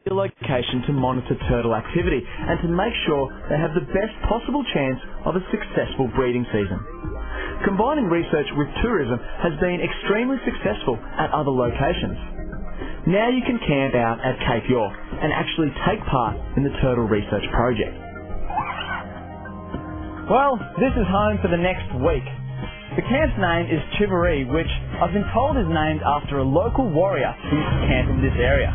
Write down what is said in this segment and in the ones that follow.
the location to monitor turtle activity and to make sure they have the best possible chance of a successful breeding season. Combining research with tourism has been extremely successful at other locations. Now you can camp out at Cape York and actually take part in the turtle research project. Well, this is home for the next week. The camp's name is Chivaree, which I've been told is named after a local warrior who used to camp in this area.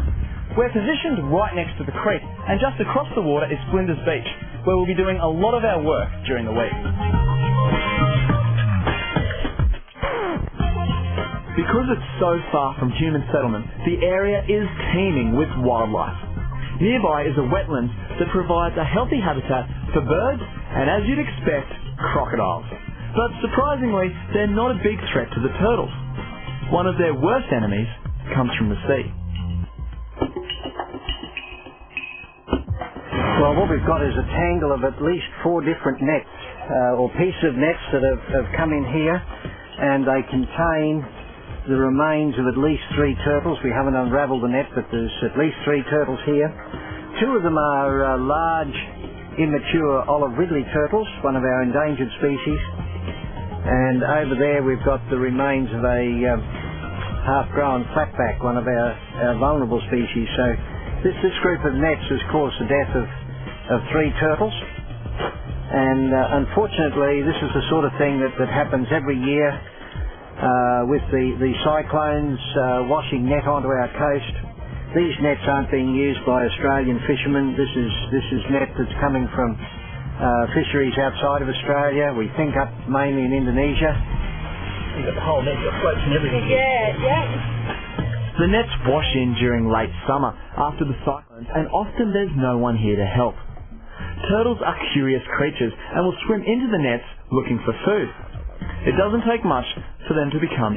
We're positioned right next to the creek, and just across the water is Flinders Beach, where we'll be doing a lot of our work during the week. Because it's so far from human settlement, the area is teeming with wildlife. Nearby is a wetland that provides a healthy habitat for birds and, as you'd expect, crocodiles. But surprisingly, they're not a big threat to the turtles. One of their worst enemies comes from the sea. Well, what we've got is a tangle of at least 4 different nets, or pieces of nets that have come in here, and they contain the remains of at least 3 turtles. We haven't unravelled the net, but there's at least 3 turtles here. 2 of them are large, immature olive ridley turtles, one of our endangered species. And over there we've got the remains of a half-grown flatback, one of our vulnerable species. So this group of nets has caused the death of 3 turtles. And unfortunately, this is the sort of thing that happens every year with the cyclones washing net onto our coast. These nets aren't being used by Australian fishermen. This is net that's coming from fisheries outside of Australia. We think up mainly in Indonesia. You've got the whole net, got floats and everything. Yeah. The nets wash in during late summer after the cyclones, and often there's no one here to help. Turtles are curious creatures and will swim into the nets looking for food. It doesn't take much for them to become